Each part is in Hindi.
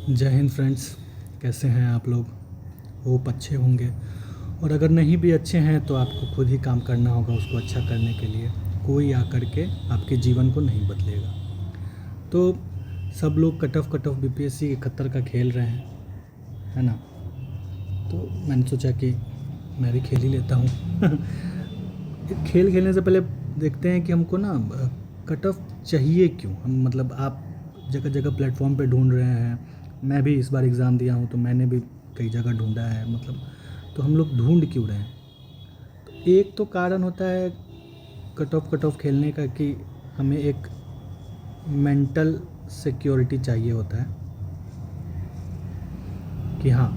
जय हिंद फ्रेंड्स। कैसे हैं आप लोग? होप अच्छे होंगे। और अगर नहीं भी अच्छे हैं तो आपको खुद ही काम करना होगा उसको अच्छा करने के लिए। कोई आकर के आपके जीवन को नहीं बदलेगा। तो सब लोग कट ऑफ बीपीएससी 71 का खेल रहे हैं, है ना? तो मैंने सोचा कि मैं भी खेल ही लेता हूँ। खेल खेलने से पहले देखते हैं कि हमको ना कट ऑफ चाहिए क्यों। हम मतलब आप जगह जगह प्लेटफॉर्म पे ढूंढ रहे हैं। मैं भी इस बार एग्ज़ाम दिया हूँ तो मैंने भी कई जगह ढूंढा है, मतलब तो हम लोग ढूंढ क्यों रहे हैं? तो एक तो कारण होता है कट ऑफ खेलने का कि हमें एक मेंटल सिक्योरिटी चाहिए होता है कि हाँ,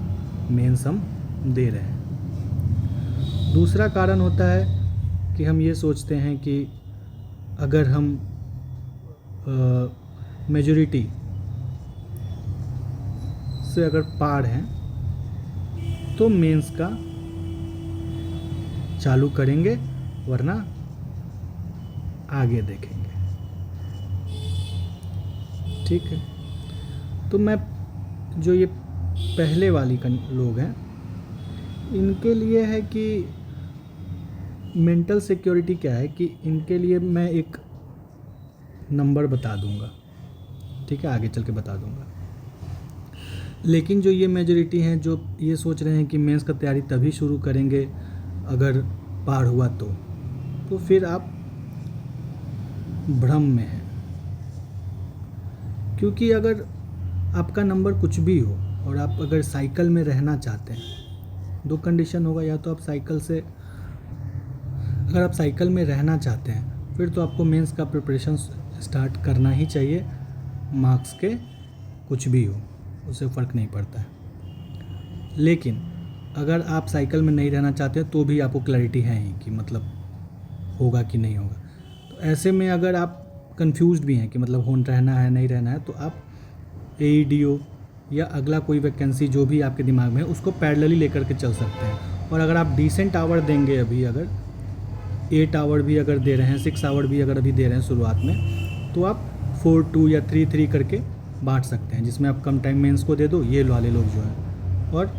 मेंस हम दे रहे हैं। दूसरा कारण होता है कि हम ये सोचते हैं कि अगर हम मेजॉरिटी से अगर पार हैं तो मेंस का चालू करेंगे, वरना आगे देखेंगे। ठीक है, तो मैं जो ये पहले वाली लोग हैं इनके लिए है कि मेंटल सिक्योरिटी क्या है कि इनके लिए मैं एक नंबर बता दूंगा, ठीक है, आगे चल के बता दूंगा। लेकिन जो ये मेजॉरिटी हैं जो ये सोच रहे हैं कि मेंस का तैयारी तभी शुरू करेंगे अगर पार हुआ तो फिर आप भ्रम में हैं। क्योंकि अगर आपका नंबर कुछ भी हो और आप अगर साइकिल में रहना चाहते हैं, दो कंडीशन होगा, या तो आप साइकिल से, अगर आप साइकिल में रहना चाहते हैं फिर तो आपको मेंस का प्रिपरेशन स्टार्ट करना ही चाहिए। मार्क्स के कुछ भी हो उससे फ़र्क नहीं पड़ता है। लेकिन अगर आप साइकिल में नहीं रहना चाहते तो भी आपको क्लैरिटी है ही कि मतलब होगा कि नहीं होगा। तो ऐसे में अगर आप कंफ्यूज्ड भी हैं कि मतलब हो रहना है नहीं रहना है, तो आप AEDO या अगला कोई वैकेंसी जो भी आपके दिमाग में है उसको पैरेलली लेकर के चल सकते हैं। और अगर आप डिसेंट आवर देंगे, अभी अगर 8 आवर भी अगर दे रहे हैं, 6 आवर भी अगर अभी दे रहे हैं शुरुआत में, तो आप 4-2 या 3-3 करके बांट सकते हैं, जिसमें आप कम टाइम मेंस को दे दो, ये वाले लोग जो हैं, और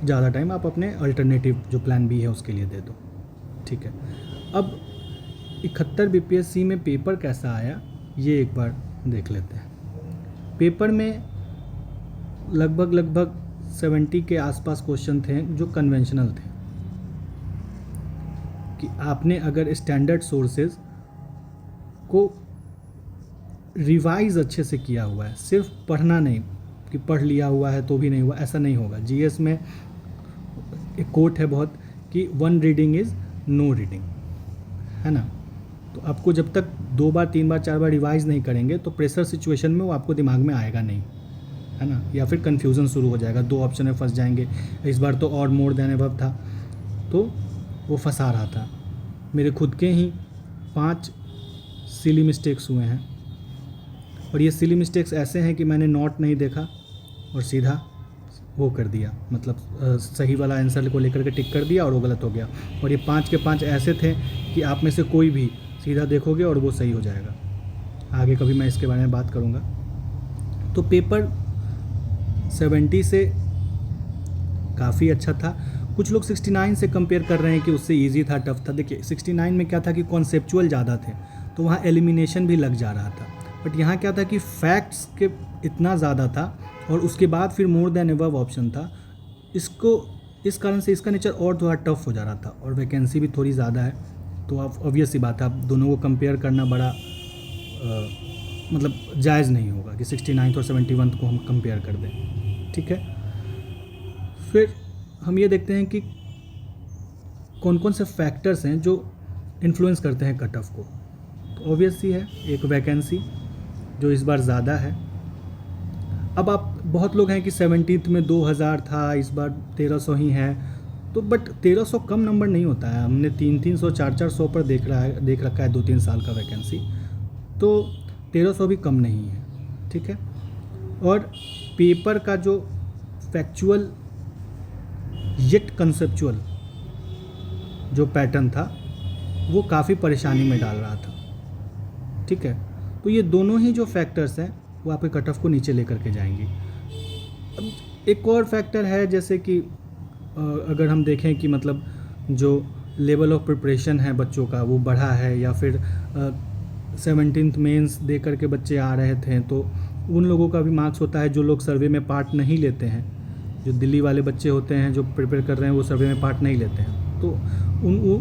ज़्यादा टाइम आप अपने अल्टरनेटिव जो प्लान बी है उसके लिए दे दो। ठीक है, अब 71 बीपीएससी में पेपर कैसा आया ये एक बार देख लेते हैं। पेपर में लगभग 70 के आसपास क्वेश्चन थे जो कन्वेंशनल थे, कि आपने अगर स्टैंडर्ड सोर्सेज को रिवाइज अच्छे से किया हुआ है, सिर्फ पढ़ना नहीं कि पढ़ लिया हुआ है तो भी नहीं हुआ, ऐसा नहीं होगा। जीएस में एक कोट है बहुत कि 1 रीडिंग इज़ नो रीडिंग, है ना? तो आपको जब तक 2 बार 3 बार 4 बार रिवाइज नहीं करेंगे तो प्रेशर सिचुएशन में वो आपको दिमाग में आएगा नहीं, है ना? या फिर कन्फ्यूज़न शुरू हो जाएगा, 2 ऑप्शन में फंस जाएंगे। इस बार तो और मोर देन अबव था तो वो फंसा रहा था। मेरे खुद के ही 5 सिली मिस्टेक्स हुए हैं, और ये सिली मिस्टेक्स ऐसे हैं कि मैंने नोट नहीं देखा और सीधा वो कर दिया, मतलब सही वाला आंसर को लेकर के टिक कर दिया और वो गलत हो गया। और ये 5 के 5 ऐसे थे कि आप में से कोई भी सीधा देखोगे और वो सही हो जाएगा। आगे कभी मैं इसके बारे में बात करूँगा। तो पेपर 70 से काफ़ी अच्छा था। कुछ लोग 69 से कंपेयर कर रहे हैं कि उससे इजी था, टफ था। देखिए 69 में क्या था कि कॉन्सेप्चुअल ज़्यादा थे तो वहाँ एलिमिनेशन भी लग जा रहा था, बट यहाँ क्या था कि फैक्ट्स के इतना ज़्यादा था और उसके बाद फिर मोर देन अबव ऑप्शन था। इसको इस कारण से इसका नेचर और थोड़ा टफ हो जा रहा था, और वैकेंसी भी थोड़ी ज़्यादा है, तो आप ऑब्वियस सी बात है, आप दोनों को कंपेयर करना बड़ा मतलब जायज़ नहीं होगा कि 69 और 71 को हम कंपेयर कर दें। ठीक है, फिर हम ये देखते हैं कि कौन कौन से फैक्टर्स हैं जो इन्फ्लुएंस करते हैं कट ऑफ को। तो ऑब्वियस ही है, एक वैकेंसी जो इस बार ज़्यादा है। अब आप बहुत लोग हैं कि 17th में 2000 था, इस बार 1300 ही है, तो बट 1300 कम नंबर नहीं होता है। हमने 300 400 पर देख रखा है 2-3 साल का वैकेंसी, तो 1300 भी कम नहीं है। ठीक है, और पेपर का जो फैक्चुअल येट कंसेप्चुअल जो पैटर्न था वो काफ़ी परेशानी में डाल रहा था। ठीक है, तो ये दोनों ही जो फैक्टर्स हैं वो आपके कट ऑफ को नीचे लेकर के जाएंगी। अब एक और फैक्टर है, जैसे कि अगर हम देखें कि मतलब जो लेवल ऑफ प्रिपरेशन है बच्चों का वो बढ़ा है, या फिर 17th मेंस दे करके बच्चे आ रहे थे, तो उन लोगों का भी मार्क्स होता है जो लोग सर्वे में पार्ट नहीं लेते हैं। जो दिल्ली वाले बच्चे होते हैं जो प्रिपेयर कर रहे हैं वो सर्वे में पार्ट नहीं लेते हैं, तो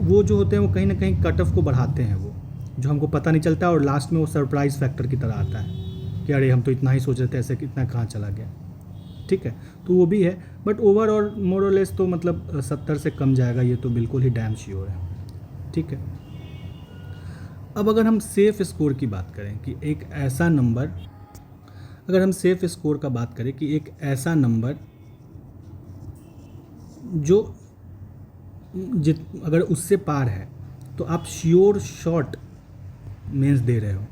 वो जो होते हैं वो कहीं ना कहीं कट ऑफ को बढ़ाते हैं, वो जो हमको पता नहीं चलता, और लास्ट में वो सरप्राइज़ फैक्टर की तरह आता है कि अरे हम तो इतना ही सोच रहे थे, ऐसे कितना कहाँ चला गया। ठीक है, तो वो भी है, बट ओवर और मोर और लेस तो मतलब 70 से कम जाएगा, ये तो बिल्कुल ही डैम श्योर है। ठीक है, अब अगर हम सेफ़ स्कोर की बात करें कि एक ऐसा नंबर, अगर हम सेफ़ स्कोर का बात करें कि एक ऐसा नंबर जो अगर उससे पार है तो आप श्योर शॉट मेंस दे रहे हो,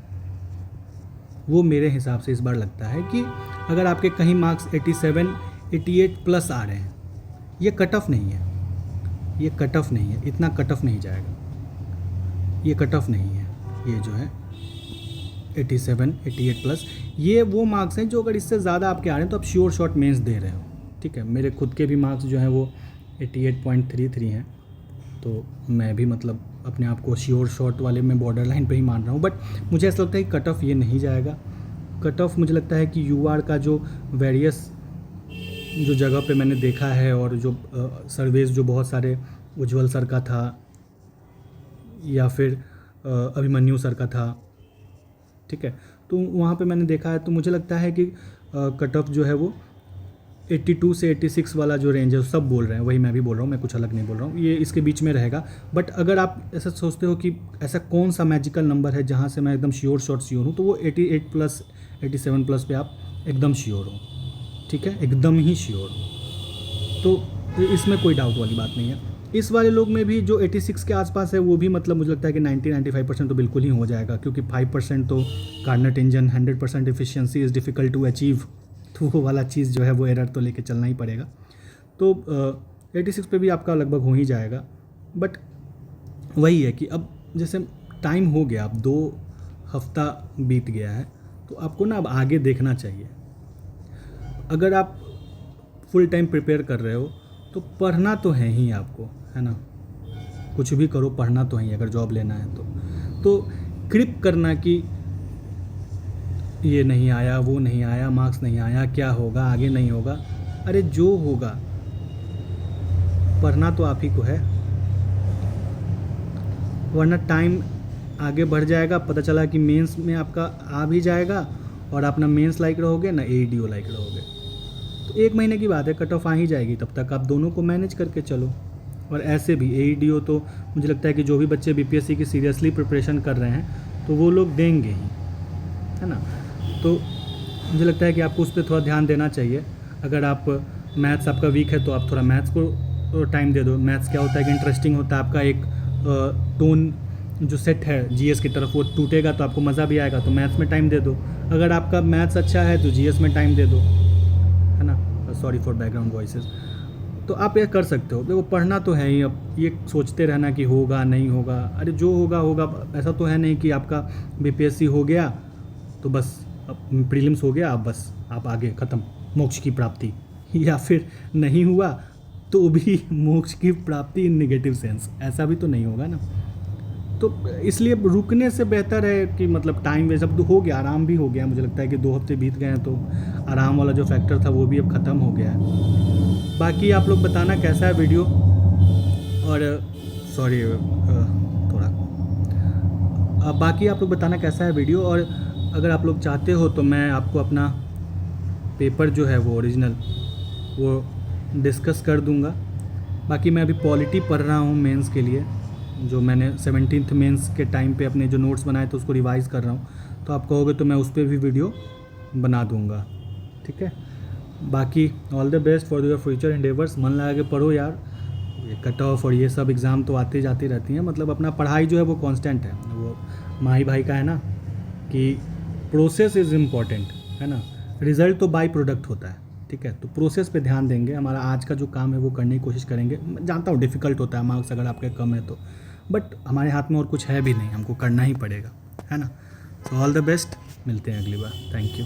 वो मेरे हिसाब से इस बार लगता है कि अगर आपके कहीं मार्क्स 87, 88 प्लस आ रहे हैं, ये कट ऑफ नहीं है, ये कट ऑफ नहीं है, इतना कट ऑफ नहीं जाएगा, ये कट ऑफ नहीं है। ये जो है 87, 88 प्लस, ये वो मार्क्स हैं जो अगर इससे ज़्यादा आपके आ रहे हैं तो आप श्योर शॉट मेंस दे रहे हो। ठीक है, मेरे खुद के भी मार्क्स जो हैं वो 88.33 हैं, तो मैं भी मतलब अपने आप को श्योर शॉट वाले में बॉर्डर लाइन पे ही मान रहा हूँ, बट मुझे ऐसा लगता है कि कट ऑफ ये नहीं जाएगा। कट ऑफ मुझे लगता है कि यूआर का जो वेरियस जो जगह पे मैंने देखा है, और जो सर्वेज जो बहुत सारे उज्जवल सर का था या फिर अभिमन्यु सर का था, ठीक है, तो वहाँ पे मैंने देखा है, तो मुझे लगता है कि कट ऑफ जो है वो 82 से 86 वाला जो रेंज है, सब बोल रहे हैं वही मैं भी बोल रहा हूँ, मैं कुछ अलग नहीं बोल रहा हूँ, ये इसके बीच में रहेगा। बट अगर आप ऐसा सोचते हो कि ऐसा कौन सा मैजिकल नंबर है जहाँ से मैं एकदम श्योर शॉट श्योर हूँ, तो वो 88 प्लस 87 प्लस पे आप एकदम श्योर हो। ठीक है, एकदम ही श्योर हो, तो इसमें कोई डाउट वाली बात नहीं है। इस वाले लोग में भी जो 86 के आसपास है वो भी मतलब मुझे लगता है कि 90-95% तो बिल्कुल ही हो जाएगा, क्योंकि 5% तो Carnot engine, 100% efficiency is difficult to achieve, तो वो वाला चीज़ जो है वो एरर तो लेके चलना ही पड़ेगा। तो 86 पे भी आपका लगभग हो ही जाएगा। बट वही है कि अब जैसे टाइम हो गया, अब 2 हफ्ता बीत गया है, तो आपको ना अब आगे देखना चाहिए। अगर आप फुल टाइम प्रिपेयर कर रहे हो तो पढ़ना तो है ही आपको, है ना, कुछ भी करो पढ़ना तो है, अगर जॉब लेना है तो क्रिप करना कि ये नहीं आया, वो नहीं आया, मार्क्स नहीं आया, क्या होगा, आगे नहीं होगा, अरे जो होगा पढ़ना तो आप ही को है, वरना टाइम आगे बढ़ जाएगा, पता चला कि मेंस में आपका आ भी जाएगा और आप ना मेंस लाइक रहोगे ना एईडीओ लाइक रहोगे, तो 1 महीने की बात है, कट ऑफ आ ही जाएगी, तब तक आप दोनों को मैनेज करके चलो। और ऐसे भी एईडीओ तो मुझे लगता है कि जो भी बच्चे बीपीएससी की सीरियसली प्रिपरेशन कर रहे हैं तो वो लोग देंगे ही, है ना, तो मुझे लगता है कि आपको उस पर थोड़ा ध्यान देना चाहिए। अगर आप मैथ्स आपका वीक है तो आप थोड़ा मैथ्स को टाइम दे दो। मैथ्स क्या होता है कि इंटरेस्टिंग होता है, आपका एक टोन जो सेट है जीएस की तरफ वो टूटेगा तो आपको मज़ा भी आएगा, तो मैथ्स में टाइम दे दो। अगर आपका मैथ्स अच्छा है तो जीएस में टाइम दे दो, है ना, सॉरी फॉर बैकग्राउंड वॉइसेस। तो आप ये कर सकते हो, देखो पढ़ना तो है ही, अब ये सोचते रहना कि होगा नहीं होगा, अरे जो होगा होगा, ऐसा तो है नहीं कि आपका बीपीएससी हो गया तो बस अब प्रीलिम्स हो गया, अब बस आप आगे ख़त्म मोक्ष की प्राप्ति, या फिर नहीं हुआ तो भी मोक्ष की प्राप्ति इन नेगेटिव सेंस, ऐसा भी तो नहीं होगा ना। तो इसलिए रुकने से बेहतर है कि मतलब टाइम वेस्ट, अब हो गया, आराम भी हो गया, मुझे लगता है कि 2 हफ्ते बीत गए हैं तो आराम वाला जो फैक्टर था वो भी अब ख़त्म हो गया है। बाकी आप लोग बताना कैसा है वीडियो, और सॉरी थोड़ा बाकी आप लोग बताना कैसा है वीडियो, और अगर आप लोग चाहते हो तो मैं आपको अपना पेपर जो है वो ओरिजिनल वो डिस्कस कर दूंगा। बाकी मैं अभी पॉलिटी पढ़ रहा हूँ मेंस के लिए, जो मैंने 17th मेंस के टाइम पे अपने जो नोट्स बनाए थे उसको रिवाइज़ कर रहा हूँ, तो आप कहोगे तो मैं उस पर भी वीडियो बना दूँगा, ठीक है। बाकी all the best for your future endeavours, मन लगा के पढ़ो यार, ये कट ऑफ और ये सब एग्ज़ाम तो आते जाती रहती हैं, मतलब अपना पढ़ाई जो है वो कांस्टेंट है, वो माही भाई का है ना कि प्रोसेस इज़ इम्पॉर्टेंट, है ना, रिज़ल्ट तो बाई प्रोडक्ट होता है, ठीक है। तो प्रोसेस पे ध्यान देंगे, हमारा आज का जो काम है वो करने की कोशिश करेंगे। मैं जानता हूँ डिफ़िकल्ट होता है मार्क्स अगर आपके कम है तो, बट हमारे हाथ में और कुछ है भी नहीं, हमको करना ही पड़ेगा, है ना। सो ऑल द बेस्ट, मिलते हैं अगली बार, थैंक यू।